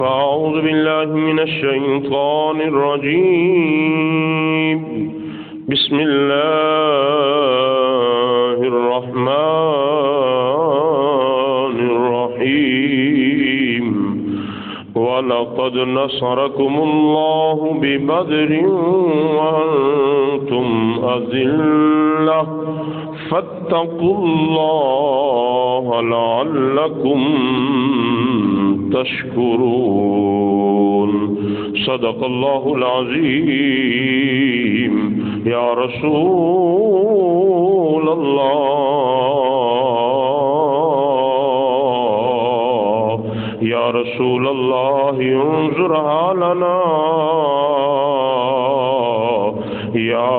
أعوذ بالله من الشيطان الرجيم بسم الله الرحمن الرحيم وَلَقَدْ نَصَرَكُمُ اللَّهُ بِبَدْرٍ وَأَنْتُمْ أَذِلَّةٌ فَاتَّقُوا اللَّهَ لَعَلَّكُمْ تشكرون صدق الله العظيم يا رسول الله يا رسول الله انظر حالنا يا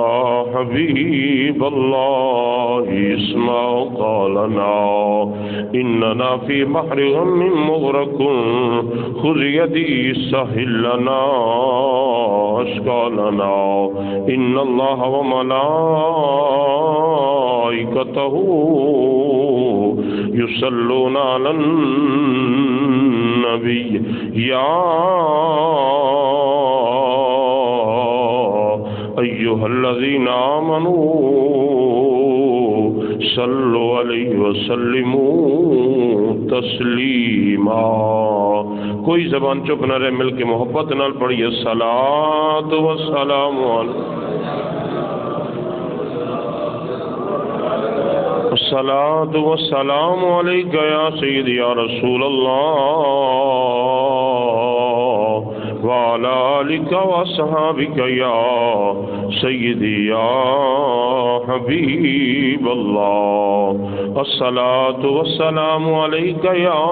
حبيب الله اسمع قولنا إننا في بحر غم مغرق خذ يدي سهل لنا أشكالنا إن الله وملائكته يصلون على النبي يا أيها الذين آمنوا صلوا عليه وسلموا تسلیما. کوئی زبان چپ نہ رہے، مل کے محبت نال پڑھیے صلاۃ و سلام الصلاۃ والسلام علیک یا سیدی یا رسول اللہ وعلى آلك وصحابك يا سيدي يا حبيب الله الصلاة والسلام عليك يا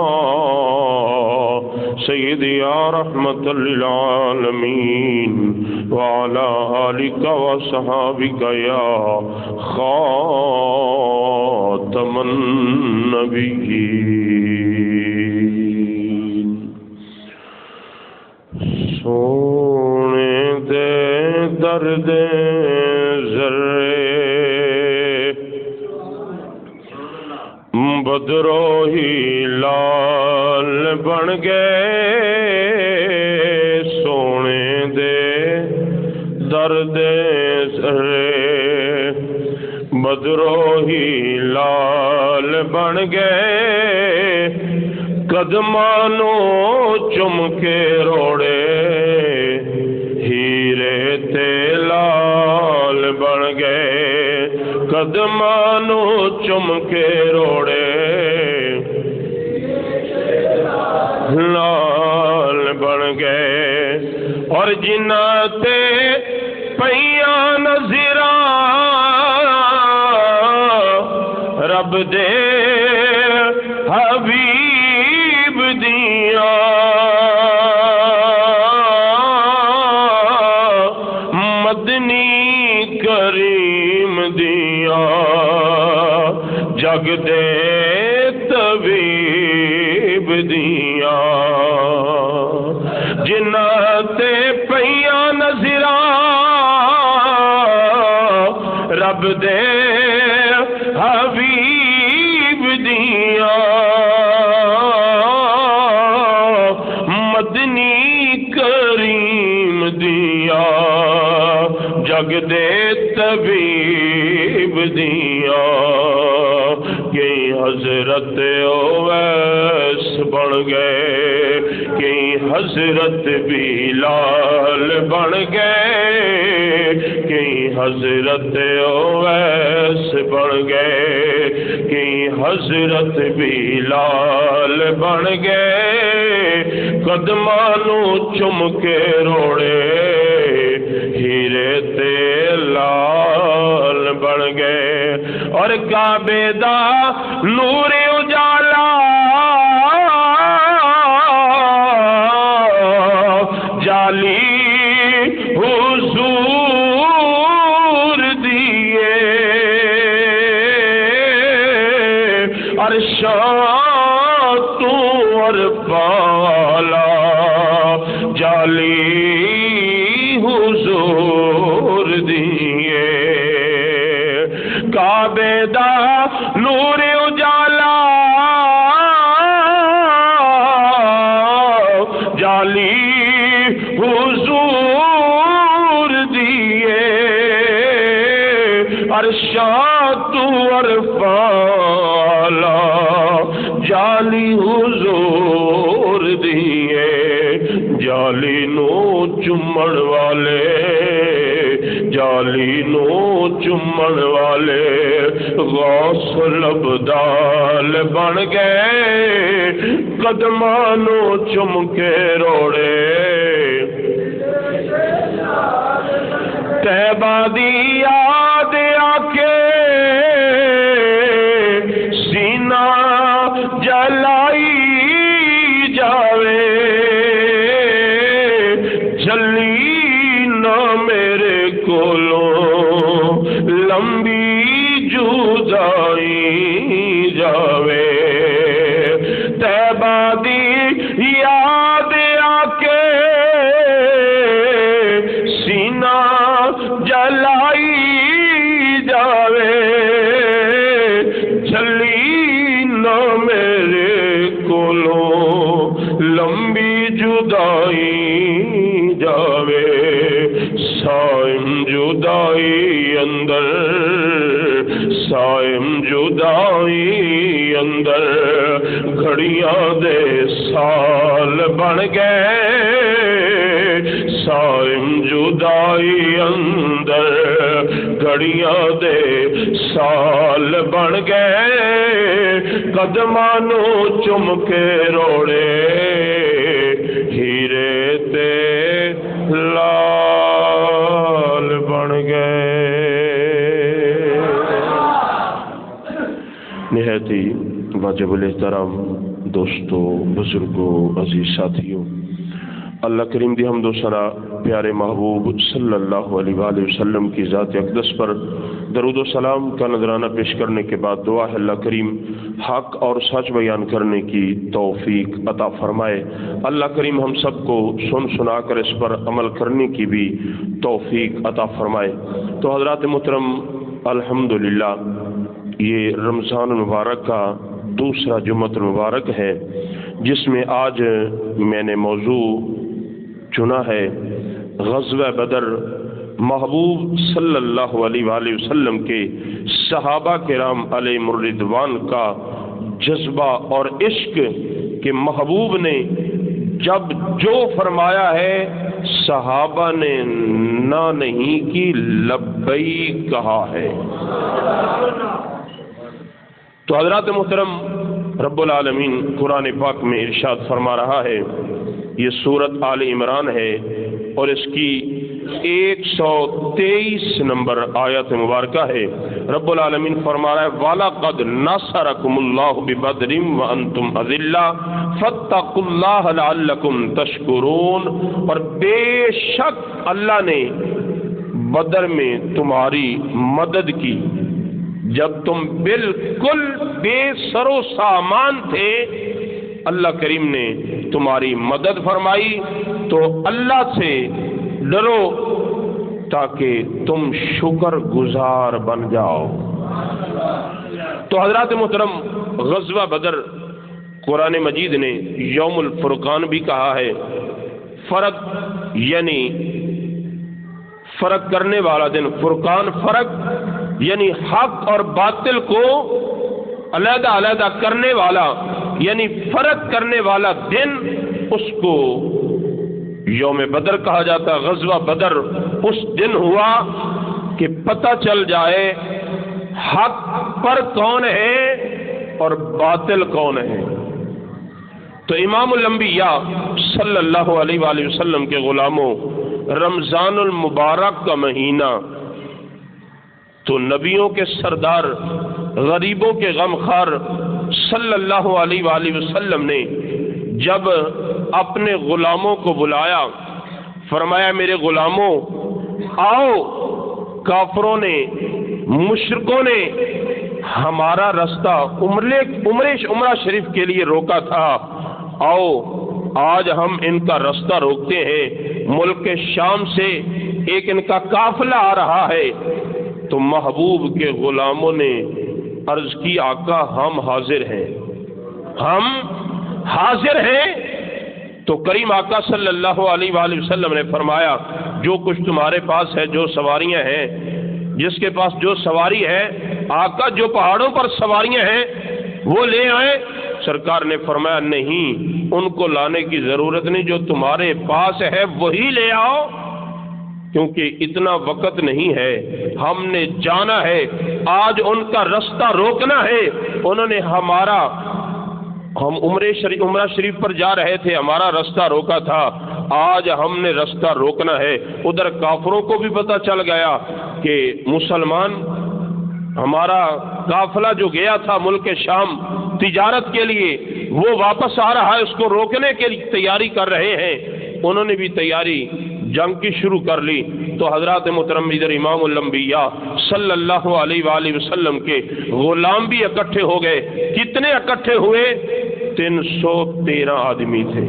سيدي يا رحمة للعالمين وعلى آلك وصحابك يا خاتم النبيين. سونے دے درد ذرے بدروہی لال بن گئے، سونے دے درد ذرے بدروہی لال بن گئے، قدمانو چم کے روڑے ہیرے تے لال بن گئے، قدمانو چم کے روڑے لال بن گئے، اور جنہ تے پیاں نظراں رب دے حبیب دیا مدنی کریم دیا جگ دے طبیب دیا، جنہ تے پیاں نظراں رب دے حبیب دیا مدنی کریم دیا جگ دے طبیب دیا، کئی حضرت اویس بن گئے، کئی حضرت بلال بن گئے، کئی حضرت اویس بن گئے، کئی حضرت بلال بن گئے، قدمانو چم کے روڑے ہیرے تے لال بن گئے، اور کعبے دا نور اجالا جالی حضور دیے، عرشاں تو عرفالا جالی حضور دیے، کعبے دا نور اجالا جالی جالی حضور دیے ارشاد عرفالا جالی حضور دیے جالی نو چمن والے جالی نو چمن والے غوث لبدال بن گئے قدمانو چم کے روڑے طیبہ دی یاد آکے سینہ جلائی جاوے جلی نہ میرے کولوں لمبی جدائی جاوے طیبہ دی یاد آکے سینہ جلائی جاوے جلی نہ میرے کولوں لمبی جدائی جاوے سائم جدائی اندر سائم جدائی اندر گھڑیاں دے سال بن گئے سائم جدائی اندر گھڑیاں دے سال بن گئے قدمانو چم کے روڑے ہیرے تے لال بن گئے. نہایت ہی واجب الاحترام دوستو بزرگوں عزیز ساتھیوں، اللہ کریم دی حمد و ثنا پیارے محبوب صلی اللہ علیہ وآلہ وسلم کی ذات اقدس پر درود و سلام کا نذرانہ پیش کرنے کے بعد دعا ہے اللہ کریم حق اور سچ بیان کرنے کی توفیق عطا فرمائے. اللہ کریم ہم سب کو سن سنا کر اس پر عمل کرنے کی بھی توفیق عطا فرمائے. تو حضرات محترم، الحمدللہ یہ رمضان المبارک کا دوسرا جمعۃ المبارک ہے جس میں آج میں نے موضوع چنا ہے غزوہ بدر. محبوب صلی اللہ علیہ وآلہ وسلم کے صحابہ کرام علیہ الرضوان کا جذبہ اور عشق کہ محبوب نے جب جو فرمایا ہے صحابہ نے نہ نہیں کی لبیک کہا ہے. تو حضرات محترم، رب العالمین قرآن پاک میں ارشاد فرما رہا ہے، یہ سورت آل عمران ہے اور اس کی 123 نمبر آیت مبارکہ ہے. رب العالمین فرما رہا ہے وَلَقَدْ نَصَرَكُمُ اللَّهُ بِبَدْرٍ وَأَنْتُمْ أَذِلَّةٌ فَاتَّقُوا اللَّهَ لَعَلَّكُمْ تَشْكُرُونَ. اور بے شک اللہ نے بدر میں تمہاری مدد کی جب تم بالکل بے سر و سامان تھے. اللہ کریم نے تمہاری مدد فرمائی. تو اللہ سے ڈرو تاکہ تم شکر گزار بن جاؤ. تو حضرات محترم، غزوہ بدر قرآن مجید نے یوم الفرقان بھی کہا ہے. فرق یعنی فرق کرنے والا دن، فرقان فرق یعنی حق اور باطل کو علیحدہ علیحدہ کرنے والا، یعنی فرق کرنے والا دن، اس کو یوم بدر کہا جاتا ہے. غزوہ بدر اس دن ہوا کہ پتہ چل جائے حق پر کون ہے اور باطل کون ہے. تو امام الانبیاء صلی اللہ علیہ وآلہ وسلم کے غلاموں، رمضان المبارک کا مہینہ تو نبیوں کے سردار، غریبوں کے غمخوار صلی اللہ علیہ وآلہ وسلم نے جب اپنے غلاموں کو بلایا، فرمایا میرے غلاموں آؤ، کافروں نے، مشرکوں نے ہمارا رستہ عمرہ شریف کے لیے روکا تھا، آؤ آج ہم ان کا رستہ روکتے ہیں. ملک شام سے ایک ان کا قافلہ آ رہا ہے. تو محبوب کے غلاموں نے عرض کی آقا ہم حاضر ہیں، ہم حاضر ہیں. تو تو کریم آقا صلی اللہ علیہ وآلہ وسلم نے فرمایا جو کچھ تمہارے پاس ہے، جو سواریاں ہیں، جس کے پاس جو سواری ہے، آقا جو پہاڑوں پر سواریاں ہیں وہ لے آئے۔ سرکار نے فرمایا نہیں، ان کو لانے کی ضرورت نہیں، جو تمہارے پاس ہے وہی لے آؤ، کیونکہ اتنا وقت نہیں ہے، ہم نے جانا ہے، آج ان کا رستہ روکنا ہے۔ انہوں نے ہم عمرہ شریف پر جا رہے تھے، ہمارا رستہ روکا تھا، آج ہم نے رستہ روکنا ہے۔ ادھر کافروں کو بھی پتہ چل گیا کہ مسلمان، ہمارا قافلہ جو گیا تھا ملک شام تجارت کے لیے وہ واپس آ رہا ہے، اس کو روکنے کے لیے تیاری کر رہے ہیں۔ انہوں نے بھی تیاری جنگ کی شروع کر لی۔ تو حضرات محترم ادھر امام الانبیاء صلی اللہ علیہ وآلہ وسلم کے غلام بھی اکٹھے ہو گئے۔ کتنے اکٹھے ہوئے؟ 313 آدمی تھے۔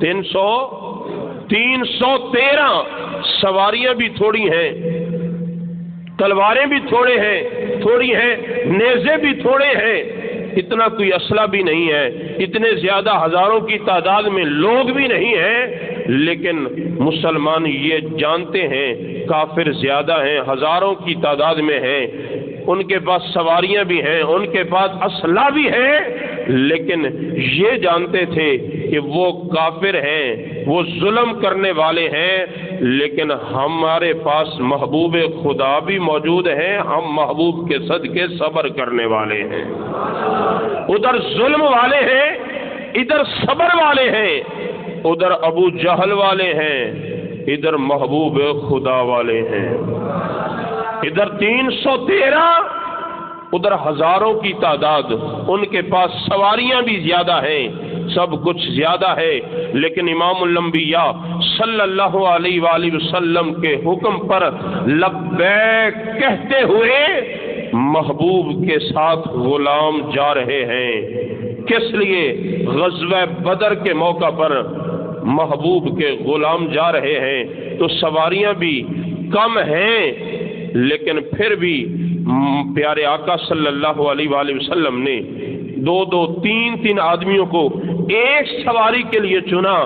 313 سواریاں بھی تھوڑی ہیں، تلواریں بھی تھوڑی ہیں، نیزے بھی تھوڑے ہیں، اتنا کوئی اسلحہ بھی نہیں ہے، اتنے زیادہ ہزاروں کی تعداد میں لوگ بھی نہیں ہیں، لیکن مسلمان یہ جانتے ہیں کافر زیادہ ہیں، ہزاروں کی تعداد میں ہیں، ان کے پاس سواریاں بھی ہیں، ان کے پاس اسلحہ بھی ہے، لیکن یہ جانتے تھے کہ وہ کافر ہیں، وہ ظلم کرنے والے ہیں، لیکن ہمارے پاس محبوب خدا بھی موجود ہیں، ہم محبوب کے صدقے صبر کرنے والے ہیں۔ ادھر ظلم والے ہیں، ادھر صبر والے ہیں، ادھر ابو جہل والے ہیں، ادھر محبوب خدا والے ہیں۔ ادھر 313، ادھر ہزاروں کی تعداد، ان کے پاس سواریاں بھی زیادہ ہیں، سب کچھ زیادہ ہے، لیکن امام الانبیاء صلی اللہ علیہ وآلہ وسلم کے حکم پر لبیک کہتے ہوئے محبوب کے ساتھ غلام جا رہے ہیں۔ کس لیے؟ غزوہ بدر کے موقع پر محبوب کے غلام جا رہے ہیں، تو سواریاں بھی کم ہیں، لیکن پھر بھی پیارے آقا صلی اللہ علیہ وآلہ وسلم نے 2 3 آدمیوں کو ایک سواری کے لیے چنا۔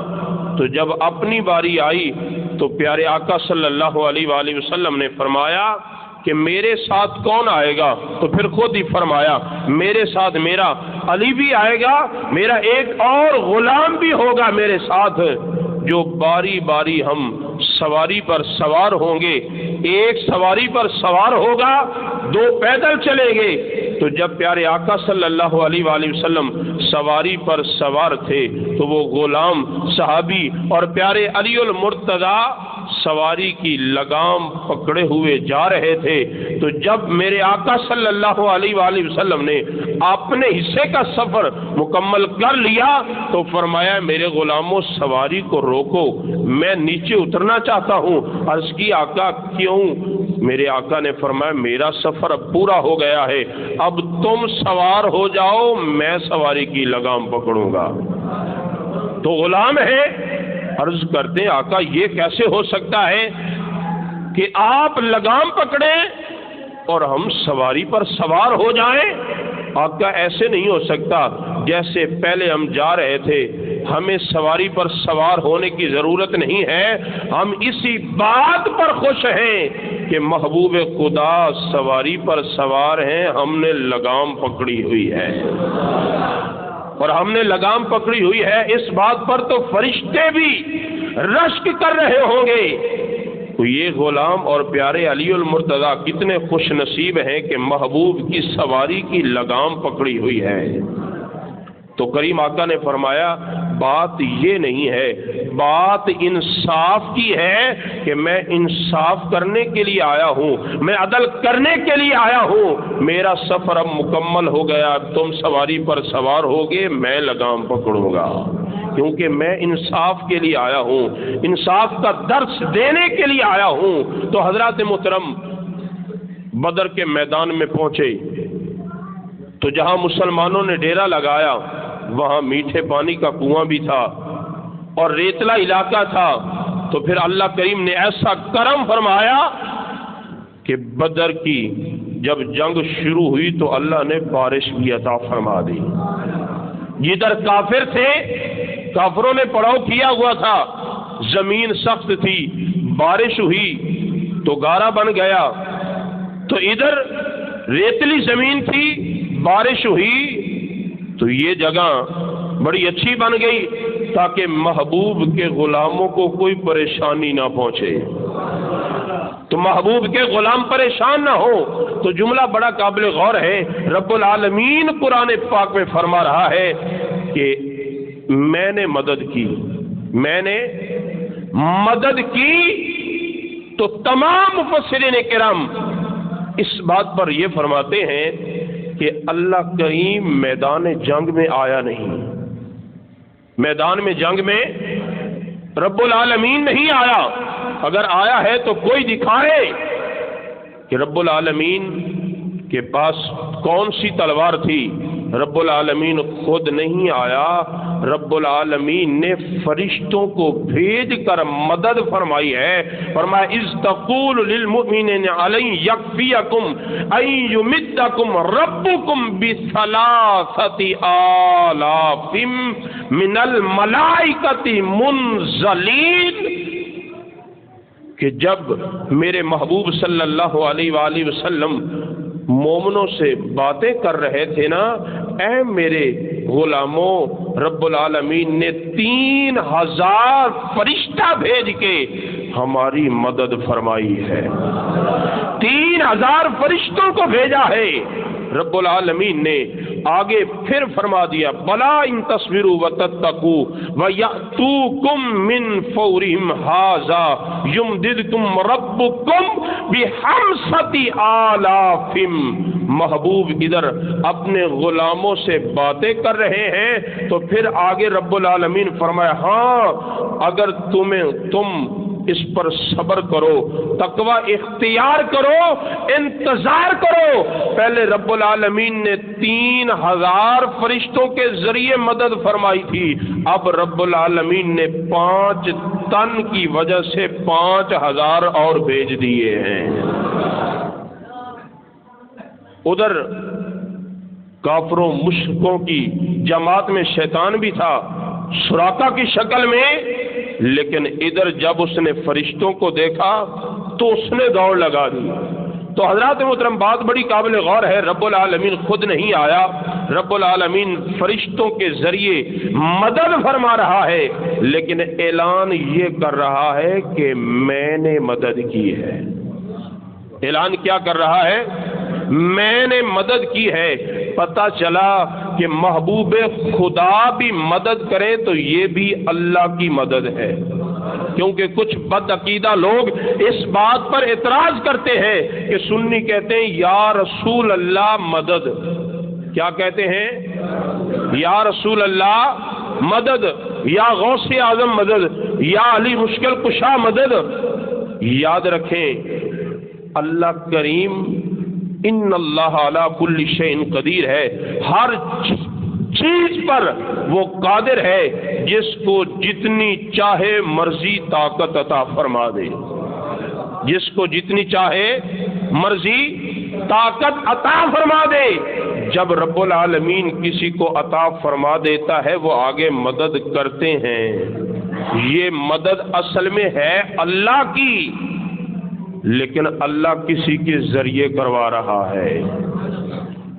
تو جب اپنی باری آئی تو پیارے آقا صلی اللہ علیہ وآلہ وسلم نے فرمایا کہ میرے ساتھ کون آئے گا؟ تو پھر خود ہی فرمایا میرے ساتھ میرا علی بھی آئے گا، میرا ایک اور غلام بھی ہوگا میرے ساتھ، جو باری باری ہم سواری پر سوار ہوں گے، ایک سواری پر سوار ہوگا، 2 پیدل چلیں گے۔ تو جب پیارے آقا صلی اللہ علیہ وآلہ وسلم سواری پر سوار تھے تو وہ غلام صحابی اور پیارے علی المرتضیٰ سواری کی لگام پکڑے ہوئے جا رہے تھے۔ تو جب میرے آقا صلی اللہ علیہ وآلہ وسلم نے اپنے حصے کا سفر مکمل کر لیا تو فرمایا میرے غلاموں سواری کو روکو، میں نیچے اترنا چاہتا ہوں۔ عرض کی آقا کیوں؟ میرے آقا نے فرمایا میرا سفر اب پورا ہو گیا ہے، اب تم سوار ہو جاؤ، میں سواری کی لگام پکڑوں گا۔ تو غلام ہے، عرض کرتے ہیں آقا یہ کیسے ہو سکتا ہے کہ آپ لگام پکڑیں اور ہم سواری پر سوار ہو جائیں؟ آقا ایسے نہیں ہو سکتا، جیسے پہلے ہم جا رہے تھے، ہمیں سواری پر سوار ہونے کی ضرورت نہیں ہے، ہم اسی بات پر خوش ہیں کہ محبوب خدا سواری پر سوار ہیں، ہم نے لگام پکڑی ہوئی ہے، اور ہم نے لگام پکڑی ہوئی ہے، اس بات پر تو فرشتے بھی رشک کر رہے ہوں گے۔ تو یہ غلام اور پیارے علی المرتضیٰ کتنے خوش نصیب ہیں کہ محبوب کی سواری کی لگام پکڑی ہوئی ہے۔ تو کریم آقا نے فرمایا بات یہ نہیں ہے، بات انصاف کی ہے کہ میں انصاف کرنے کے لیے آیا ہوں، میں عدل کرنے کے لیے آیا ہوں، میرا سفر اب مکمل ہو گیا، تم سواری پر سوار ہوگے، میں لگام پکڑوں گا، کیونکہ میں انصاف کے لیے آیا ہوں، انصاف کا درس دینے کے لیے آیا ہوں۔ تو حضرات محترم بدر کے میدان میں پہنچے تو جہاں مسلمانوں نے ڈیرا لگایا وہاں میٹھے پانی کا کنواں بھی تھا اور ریتلا علاقہ تھا۔ تو پھر اللہ کریم نے ایسا کرم فرمایا کہ بدر کی جب جنگ شروع ہوئی تو اللہ نے بارش بھی عطا فرما دی۔ جدھر کافر تھے کافروں نے پڑاؤ کیا ہوا تھا، زمین سخت تھی، بارش ہوئی تو گارا بن گیا، تو ادھر ریتلی زمین تھی، بارش ہوئی تو یہ جگہ بڑی اچھی بن گئی تاکہ محبوب کے غلاموں کو کوئی پریشانی نہ پہنچے، تو محبوب کے غلام پریشان نہ ہو۔ تو جملہ بڑا قابل غور ہے، رب العالمین قرآن پاک میں فرما رہا ہے کہ میں نے مدد کی، میں نے مدد کی۔ تو تمام مفسرین کرام اس بات پر یہ فرماتے ہیں کہ اللہ کریم میدان جنگ میں آیا نہیں، میدان میں جنگ میں رب العالمین نہیں آیا، اگر آیا ہے تو کوئی دکھائے کہ رب العالمین کے پاس کون سی تلوار تھی۔ رب العالمین خود نہیں آیا، رب العالمین نے فرشتوں کو بھیج کر مدد فرمائی ہے۔ فرمایا اذ تقول للمؤمنین علی یکفیکم ان یمدکم ربکم بثلاثۃ آلاف من الملائکۃ منزلین، کہ جب میرے محبوب صلی اللہ علیہ وآلہ وسلم مومنوں سے باتیں کر رہے تھے نا، اے میرے غلاموں، رب العالمین نے 3000 فرشتہ بھیج کے ہماری مدد فرمائی ہے، 3000 فرشتوں کو بھیجا ہے رب العالمین نے۔ آگے پھر فرما دیا بلا ان تصبروا وتتقوا ویأتوکم من فورہم ھذا یمددکم ربکم بخمسۃ آلاف۔ محبوب ادھر اپنے غلاموں سے باتیں کر رہے ہیں تو پھر آگے رب العالمین فرمایا ہاں اگر تم اس پر صبر کرو، تقوی اختیار کرو، انتظار کرو۔ پہلے رب العالمین نے 3000 فرشتوں کے ذریعے مدد فرمائی تھی، اب رب العالمین نے 5 تن کی وجہ سے 5000 اور بھیج دیے ہیں۔ ادھر کافروں مشرکوں کی جماعت میں شیطان بھی تھا سراقہ کی شکل میں، لیکن ادھر جب اس نے فرشتوں کو دیکھا تو اس نے دوڑ لگا دی۔ تو حضرات محترم بات بڑی قابل غور ہے، رب العالمین خود نہیں آیا، رب العالمین فرشتوں کے ذریعے مدد فرما رہا ہے، لیکن اعلان یہ کر رہا ہے کہ میں نے مدد کی ہے۔ اعلان کیا کر رہا ہے؟ میں نے مدد کی ہے۔ پتہ چلا کہ محبوب خدا بھی مدد کرے تو یہ بھی اللہ کی مدد ہے، کیونکہ کچھ بد عقیدہ لوگ اس بات پر اعتراض کرتے ہیں کہ سنی کہتے ہیں یا رسول اللہ مدد، کیا کہتے ہیں؟ یا رسول اللہ مدد، یا غوث اعظم مدد، یا علی مشکل کشا مدد۔ یاد رکھیں اللہ کریم ان اللہ علی کل شیء قدیر ہے، ہر چیز پر وہ قادر ہے، جس کو جتنی چاہے مرضی طاقت عطا فرما دے، جس کو جتنی چاہے مرضی طاقت عطا فرما دے۔ جب رب العالمین کسی کو عطا فرما دیتا ہے وہ آگے مدد کرتے ہیں، یہ مدد اصل میں ہے اللہ کی، لیکن اللہ کسی کے ذریعے کروا رہا ہے۔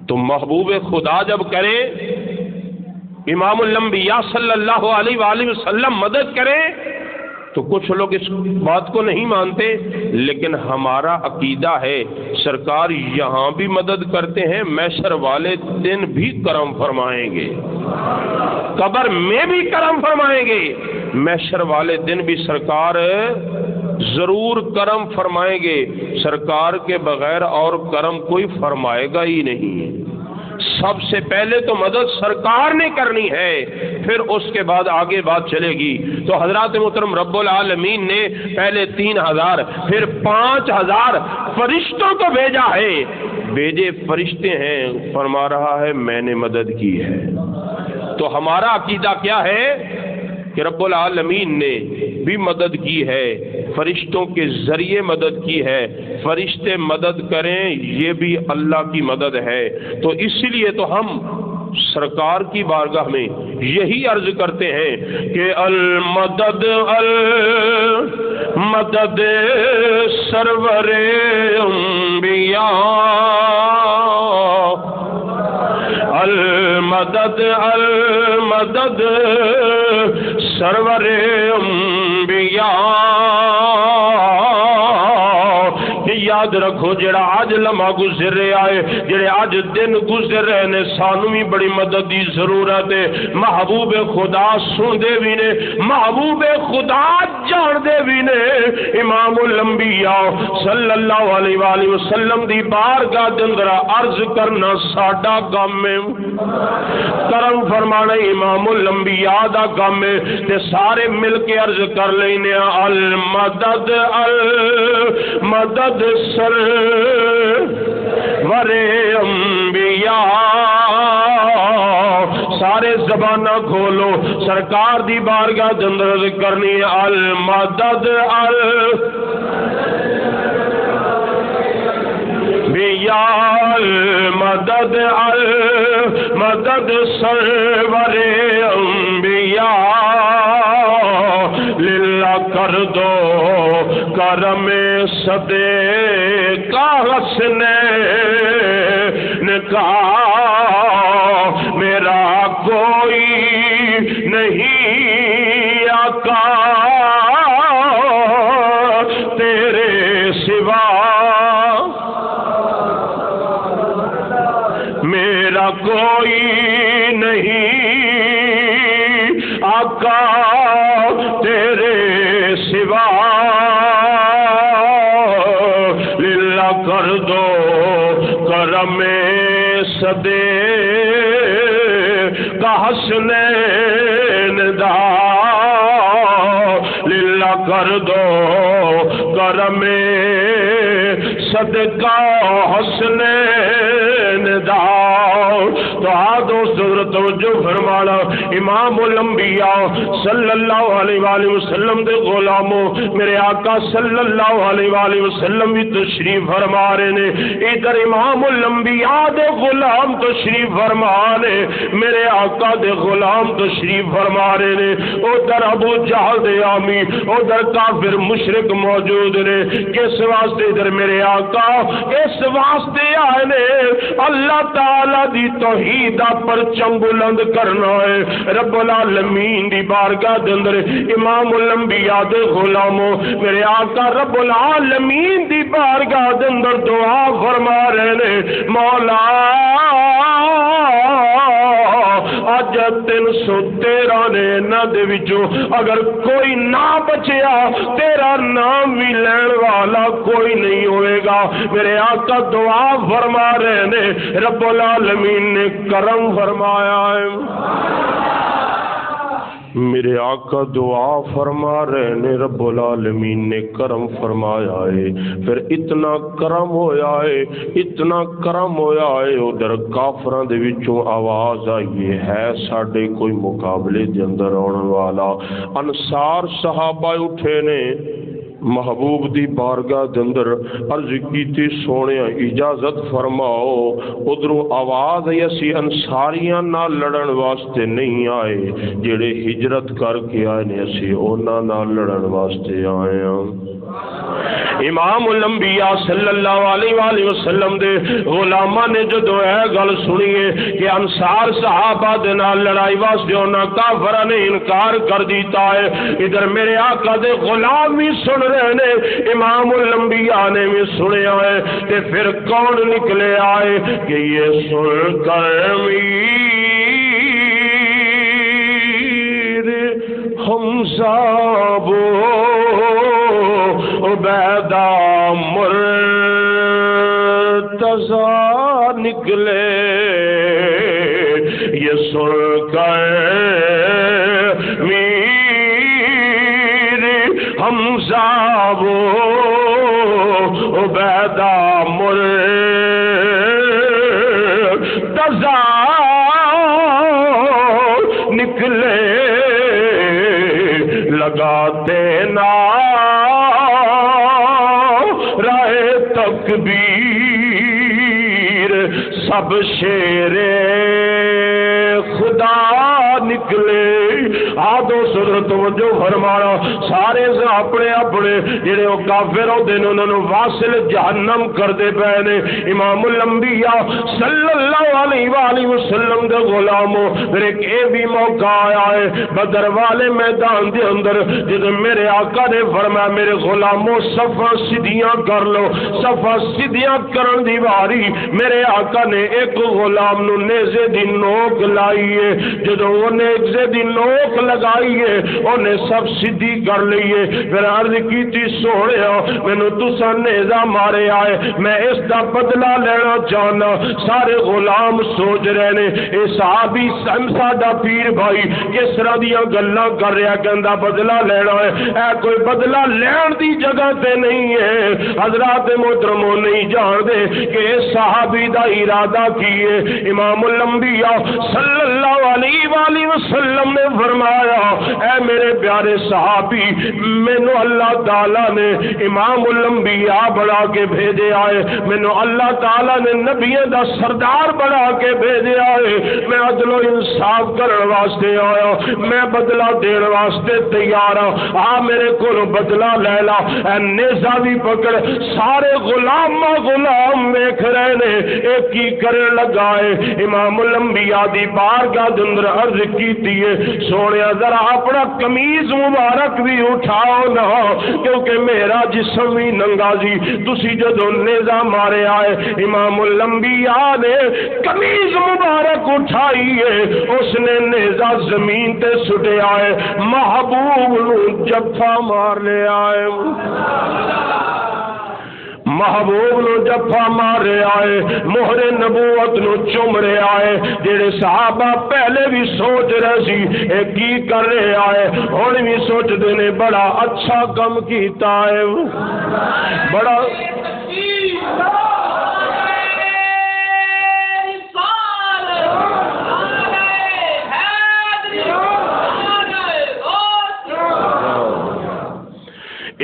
تو محبوب خدا جب کرے، امام الانبیاء صلی اللہ علیہ وآلہ وسلم مدد کرے تو کچھ لوگ اس بات کو نہیں مانتے، لیکن ہمارا عقیدہ ہے سرکار یہاں بھی مدد کرتے ہیں، محشر والے دن بھی کرم فرمائیں گے، قبر میں بھی کرم فرمائیں گے، محشر والے دن بھی سرکار ضرور کرم فرمائیں گے، سرکار کے بغیر اور کرم کوئی فرمائے گا ہی نہیں۔ سب سے پہلے تو مدد سرکار نے کرنی ہے، پھر اس کے بعد آگے بات چلے گی۔ تو حضرات محترم رب العالمین نے پہلے 3000 پھر 5000 فرشتوں کو بھیجا ہے، بھیجے فرشتے ہیں، فرما رہا ہے میں نے مدد کی ہے۔ تو ہمارا عقیدہ کیا ہے کہ رب العالمین نے بھی مدد کی ہے، فرشتوں کے ذریعے مدد کی ہے، فرشتے مدد کریں یہ بھی اللہ کی مدد ہے۔ تو اس لیے تو ہم سرکار کی بارگاہ میں یہی عرض کرتے ہیں کہ المدد المدد سرور انبیاء، المدد المدد سرور انبیاء۔ یاد رکھو جڑا اج لمحہ گزر رہا ہے، جڑے اج دن گزر رہے نے، سانو بھی بڑی مدد دی ضرورت ہے۔ محبوب خدا سندے بھی نے، محبوب خدا جاندے بھی نے۔ امام الانبیاء صلی اللہ علیہ وآلہ وسلم دی بارگاہ دے اندر عرض کرنا ساڈا کام ہے، کرم فرمانا امام الانبیاء دا کام ہے، تے سارے مل کے عرض کر لینے المدد المدد سرور انبیاء۔ سارے زبانہ کھولو، سرکار دی بارگاہ دے اندر عرض کرنی المدد المدد المدد سرور انبیاء، للہ کر دو کرم صدقہ حسنین کا، میرا کوئی نہیں آقا تیرے سوا، میرا کوئی نہیں آقا تیرے سوا، للہ کر دو کرم صدقہ حسنین دا، للہ کر دو کرم صدقہ حسنین دا۔ تو دوست توجہ فرمانا، امام الانبیاء صلی اللہ علیہ وآلہ وسلم دے غلاموں، میرے آقا صلی اللہ علیہ وآلہ وسلم بھی تشریف فرما رہے نے۔ ادھر امام الانبیاء دے غلام تشریف فرما رہے، میرے آقا دے غلام تشریف فرما رہے نے۔ ادھر ابو جہل دے آمی، ادھر کافر مشرک موجود نے۔ کس واسطے ادھر میرے آقا اس واسطے آئے نے، اللہ تعالی دی توحید دا پرچم بلند کرنا ہے۔ رب العالمین دی بارگاہ دے اندر امام الانبیاء دے غلاموں، میرے آقا رب العالمین دی بارگاہ دے اندر دعا فرما رہے نے، مولا اج 313 نے انہاں دے وچوں اگر کوئی نہ بچیا، تیرا نام بھی لین والا کوئی نہیں ہوئے گا۔ میرے آقا دعا فرما رہے نے، رب العالمین نے کرم فرمایا ہے۔ میرے آقا دعا فرما رہے نے، رب العالمین نے کرم فرمایا ہے۔ پھر اتنا کرم ہویا ہے، اتنا کرم ہویا ہے، ادھر کافراں دے وچوں آواز آئی ہے ساڈے کوئی مقابلے دے اندر آنے والا۔ انصار صحابہ اٹھے نے، محبوب دی بارگاہ دے اندر عرض کیتی سونے اجازت فرماؤ، ادھروں آواز ہے اسی انصاریاں نال لڑن واسطے نہیں آئے، جڑے ہجرت کر کے آئے نے اسی انہاں نال لڑن واسطے آئے ہیں۔ امام الانبیاء صلی اللہ علیہ وآلہ وسلم دے غلاماں نے جدو اے گل سنیے کہ انصار صحابہ دے نال لڑائی واسطے انہاں کافراں نے انکار کر دیتا ہے، ادھر میرے آقا دے غلام بھی سن رہے نے، امام الانبیاء نے بھی سنیا ہے، تے پھر کون نکلے آئے کہ یہ سن کر میر حمزہ عبیدہ مرتضی نکلے، یہ سن کر میر حمزہ عبیدہ مرتضی نکلے، لگاتے نعرہ تکبیر سب شیرے دوستو توجہ فرمانا، سارے اپنے اپنے جڑے وہ کافر ہوتے ہیں انہوں نے واصل جہنم کرتے پے نے۔ امام الانبیاء صلی اللہ علیہ وآلہ وسلم دے غلاموں، پھر ایک یہ بھی موقع آیا ہے بدر والے میدان دے اندر جب میرے آقا نے فرمایا میرے غلاموں صفا سیدھیاں کر لو، صفا سیدھیاں کرن دی واری میرے آقا نے ایک غلام نو نیزے دی نوک لائیے، جدو وہ نیزے دی نوک لگائیے انہیں سب سیدھی کر لئیے۔ پھر عرض کی تھی سوڑیا مینوں تساں نیزہ مارے آئے میں اس دا بدلہ لینا چاہنا۔ سارے غلام سوچ رہے نے اے صحابی ساڈا پیر بھائی کس طرح دیاں گلاں کر رہا کہندا بدلہ لینا ہے، اے کوئی بدلہ لین دی جگہ تے نہیں ہے۔ حضرات محترمو نہیں جان دے کہ صحابی دا ارادہ کیے۔ امام الانبیاء صلی اللہ علیہ وآلہ وسلم نے فرمایا اے میرے پیارے صحابی مینوں اللہ تعالی نے امام الانبیاء بڑھا کے بھیجے آئے، مینوں اللہ تعالی نے نبیوں دا سردار بڑھا کے بھیجے آئے، میں عدل و انصاف کرنے واسطے آیا، میں بدلہ دین واسطے تیار ہوں، آ میرے کو بدلہ لے لا۔ اے نیزہ بھی پکڑ، سارے غلام ویکھ رہے نے ایک کی کرنے لگا ہے۔ امام الانبیاء دی بارگاہ دے اندر عرض کیتی ہے سونیا ذرا اپنا قمیض مبارک بھی اٹھاؤ نا کیونکہ میرا جسم بھی ننگا سی، تسی جدو نیزہ مارے آئے امام الانبیاء نے قمیض مبارک اٹھائی ہے، اس نے نیزہ زمین تے سٹے آئے، محبوب نو جفا مار لے آئے، محبوب نو جفا مارے آئے، مہر نبوت نو چوم رہے آئے۔ جڑے صحابہ پہلے بھی سوچ رہے سی اے کی کر رہے آئے ہن بھی سوچدے نے بڑا اچھا کم کیتا ہے، بڑا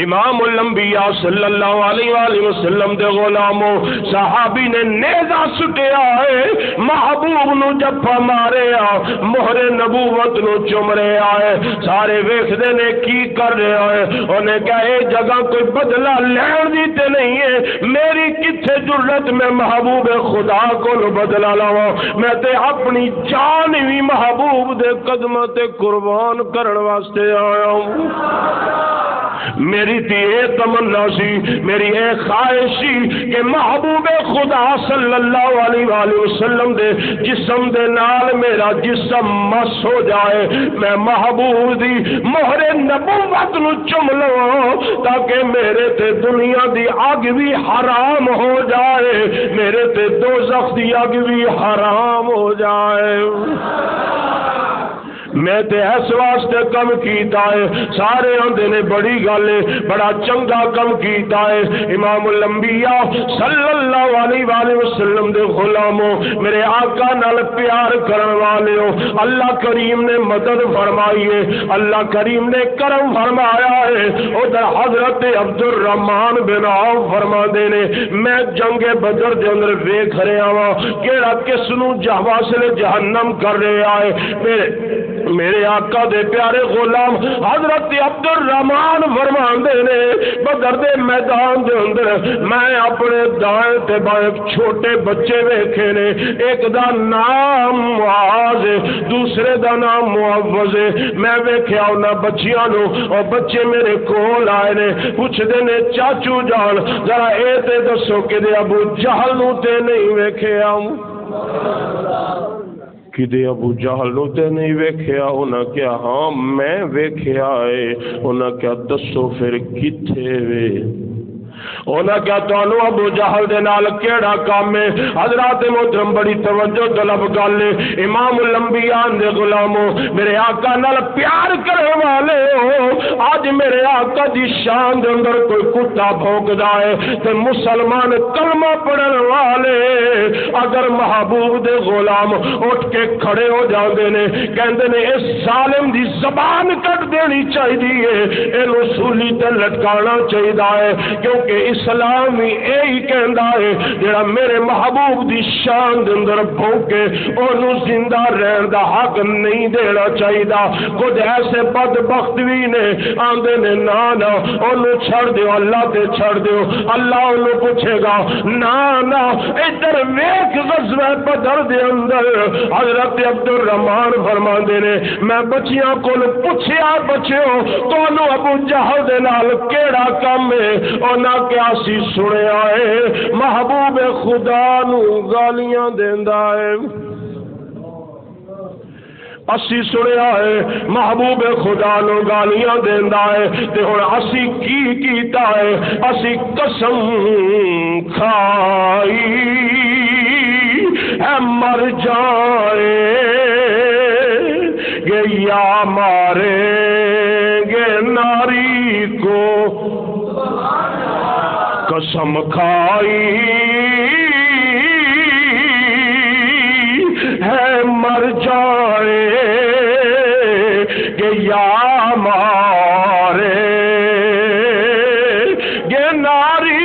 امام الانبیاء صلی اللہ علیہ وآلہ وسلم دے غلاموں صحابی نے نیزہ سٹیا ہے، محبوب نو جفا مارے آ، مہر نبوت نو چم رہے آئے، سارے ویکھدے نے کی کر رہے آئے، انہیں کہا اے جگہ کوئی بدلہ لین دی تے نہیں ہے، میری کتھے جرت میں محبوب خدا کو بدلہ لاواں، میں تے اپنی جان بھی محبوب دے قدموں تے قربان کرن واسطے آیا ہوں۔ میری تھی اے تمنا سی، میری اے خواہش سی کہ محبوب خدا صلی اللہ علیہ وآلہ وسلم دے جسم دے نال میرا جسم مس ہو جائے، میں محبوب دی مہر نبوت نو چم لواں تاکہ میرے تے دنیا دی اگ بھی حرام ہو جائے، میرے تے دوزخ دی اگ بھی حرام ہو جائے۔ میں تے اس واسطے کم کیتا ہے، سارے آندے نے بڑی گل ہے، بڑا چنگا کم کیتا ہے۔ امام الانبیاء صلی اللہ علیہ وآلہ وسلم دے غلاموں میرے آقا نال پیار کرن والے ہو، اللہ کریم نے مدد فرمائی ہے، اللہ کریم نے کرم فرمایا ہے۔ ادھر حضرت عبد الرحمن بن عوف فرما دے نے میں جنگ بدر دے اندر ویکھ رہا ہاں کیڑا کس نو واصل جہنم کر رہا ہے۔ میرے آقا دے پیارے غلام حضرت عبد الرحمن فرماندے نے بدر دے میدان دے اندر میں اپنے دائیں تے بائیں چھوٹے بچے ویکھے نے، ایک دا نام معاذ ہے، دوسرے دا نام معوذ ہے۔ میں ویکھیا انہاں بچیاں نو، اور بچے میرے کول آئے نے پوچھدے نے چاچو جان ذرا اے تے دسو کہ دے ابو جہل نو تے نہیں ویکھیا، کدے ابو جہل نو تے نہیں ویکھیا؟ انہاں کیا ہاں میں ویکھیا ہے۔ انہاں کیا دسو پھر کتھے وے؟ انہاں کیا تانوں ابو جہل دے نال کیڑا کام ہے؟ حضرات محترم بڑی توجہ طلب گل ہے، امام الانبیاء دے غلاموں میرے آقا نال پیار کرنے والے ہو، اج میرے آقا دی شان دے اندر کوئی کتا بھونکدا ہے تے مسلمان کلمہ پڑھن والے اگر محبوب دے غلام اٹھ کے کھڑے ہو جاندے نے کہندے نے اس ظالم دی زبان کٹ دینی چاہیے، اینو سولی تے لٹکانا چاہیے کیونکہ اسلام ہی یہی کہندا ہے جڑا میرے محبوب دی شان دے اندر بھوکے اونوں زندہ رہن دا حق نہیں دینا چاہیے کچھ ایسے بدبخت بھی نے آندے نے نا نا اونوں چھڑ دیو اللہ تے چھڑ دیو اللہ اونوں پوچھے گا نا نا ادھر ویکھ غزوہ بدر دے اندر حضرت عبد الرحمان فرماندے نے میں بچیاں کول پوچھیا بچیو تانوں ابو جہل دے نال کیڑا کم ہے انہاں کیا سی سنیا ہے محبوب خدا نو گالیاں دیندا ہے اسی سنیا ہے محبوب خدا نو گالیاں دیندا ہے تے ہن اسی کی کیتا ہے اسی قسم کھائی ہے مر جائے گے یا مارے گے ناری کو قسم کھائی ہے مر جائے کہ یا مارے گے ناری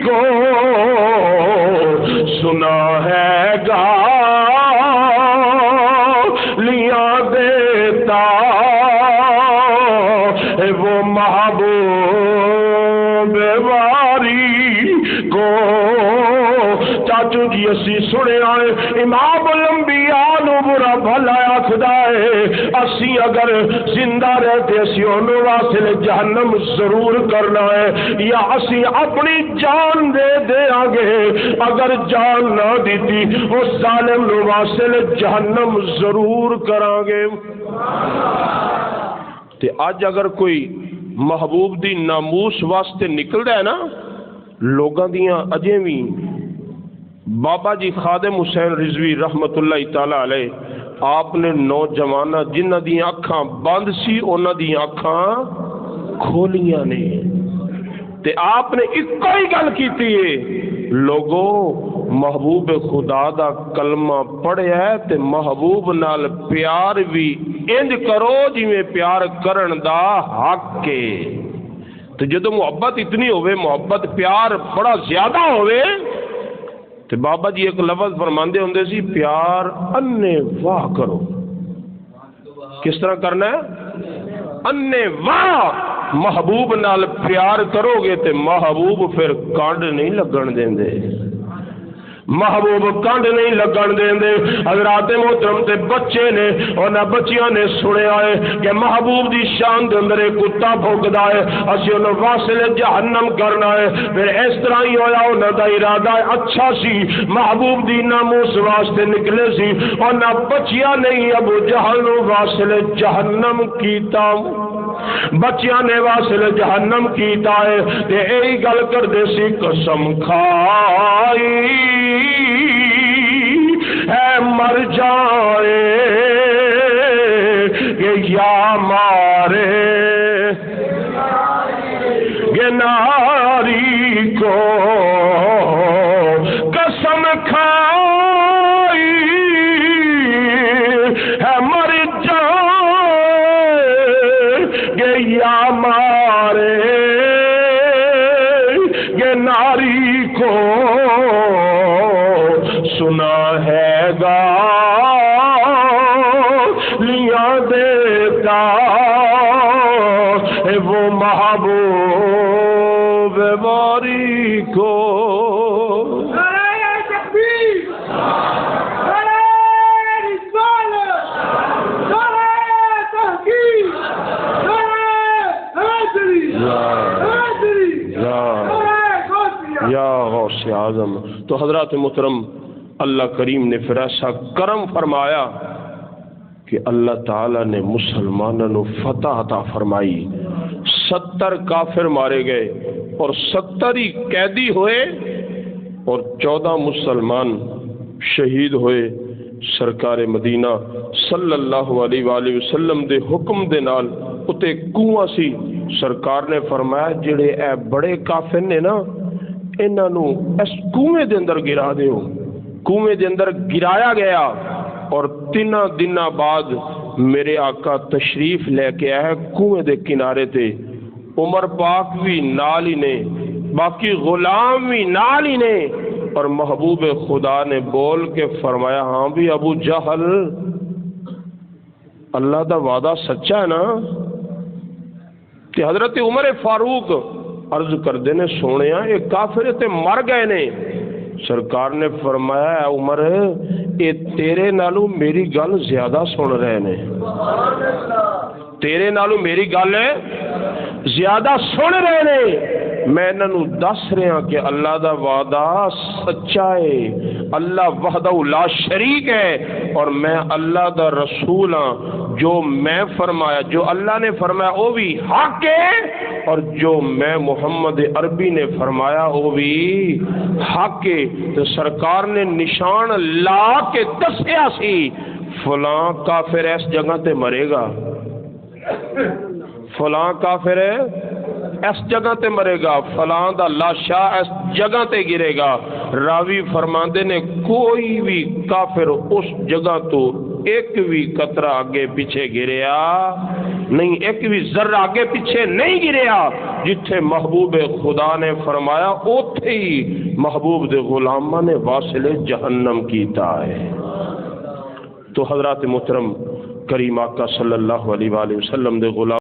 کو سنا ہے گا لیا دیتا وہ محبوب واری کو چاچو جی اسی سنے آئے امام الانبیاء نو برا بھلا آکھدا ہے اسی اگر زندہ رہتے اسی انہوں واسطے جہنم ضرور کرنا ہے یا اسی اپنی جان دے دے آگے اگر جان نہ دیتی اس ظالم نو واسطے جہنم ضرور کرانگے تے آج اگر کوئی محبوب دی ناموس واسطے نکل رہا ہے نا لوگاں دیاں اجے بھی بابا جی خادم حسین رضوی رحمت اللہ تعالی علیہ آپ نے نوجوان جنہ دی اکھاں بند سی انہاں دی اکھاں کھولیاں نے تے آپ نے ایک ہی گل کیتی ہے لوگو محبوب خدا دا کلمہ پڑھیا ہے تے محبوب نال پیار بھی انج کرو جی میں پیار کرن دا حق ہے تو جدو محبت اتنی ہوئے محبت پیار بڑا زیادہ ہوئے تو بابا جی ایک لفظ فرماندے ہوندے سی پیار انے واہ کرو کس طرح کرنا ہے انے واہ محبوب نال پیار کرو گے تے محبوب پھر کانڈ نہیں لگن دیندے محبوب کانڈ نہیں لگن دیندے حضرات محترم تے بچے نے انہاں بچیاں نے سنیا ہے کہ محبوب دی شان دے اندر ایک کتا بھونکدا ہے اسی انہاں واصل جہنم کرنا ہے پھر اس طرح ہی ہویا انہاں دا ارادہ اچھا سی محبوب دی ناموس واسطے نکلے سی انہاں بچیاں نہیں ابو جہل نو واصل جہنم کیتا بچیاں نے واصل جہنم کیتا ہے تے یہی گل کردے سی قسم کھائی ہے مر جائے کہ یا مارے گے ناری کو قسم کھائی ہے مر جائے گے یا مارے گے ناری کو سنا ہے گا لیا دیتا وہ محبوب باری کو یا غوث اعظم. تو حضرات محترم اللہ کریم نے پھر ایسا کرم فرمایا کہ اللہ تعالی نے مسلمانوں فتح عطا فرمائی. 70 کافر مارے گئے اور 70 ہی قیدی ہوئے اور 14 مسلمان شہید ہوئے. سرکار مدینہ صلی اللہ علیہ وآلہ وسلم دے حکم دے نال اتے کنواں سی. سرکار نے فرمایا جڑے اے بڑے کافر نے نا انہاں نو اس کنویں دے اندر گرا دیو. کنویں دے اندر گرایا گیا اور 3 دن بعد میرے آقا تشریف لے کے آئے کنویں دے کنارے تے. عمر پاک بھی نال ہی نے، باقی غلام بھی نال ہی نے، اور محبوب خدا نے بول کے فرمایا ہاں بھی ابو جہل اللہ دا وعدہ سچا ہے نا؟ کہ حضرت عمر فاروق عرض کردے نے سونیا یہ کافر تے مر گئے نے۔ سرکار نے فرمایا اے عمر یہ تیرے نالوں میری گل زیادہ سن رہے نے، تیرے نالوں میری گل زیادہ سن رہے نے، میں انہوں دس رہا کہ اللہ دا وعدہ سچا ہے، اللہ وحدہ لا شریک ہے، اور میں اللہ دا رسول ہاں، جو میں فرمایا، جو اللہ نے فرمایا وہ بھی حق ہے، اور جو میں محمد عربی نے فرمایا وہ بھی حق ہے۔ تو سرکار نے نشان لا کے دسیا سی فلاں کافر اس جگہ تے مرے گا، فلاں کافر ہے اس جگہ تے مرے گا، فلاں دا لاشا اس جگہ تے گرے گا۔ راوی فرماندے نے کوئی بھی کافر اس جگہ تو ایک بھی قطرہ آگے پیچھے گریا نہیں، ایک بھی ذرہ آگے پیچھے نہیں گریا، جتھے محبوب خدا نے فرمایا اوتھے ہی محبوب دے غلامہ نے واصل جہنم کیتا ہے۔ تو حضرات محترم کریم آقا صلی اللہ علیہ وآلہ وسلم دے غلام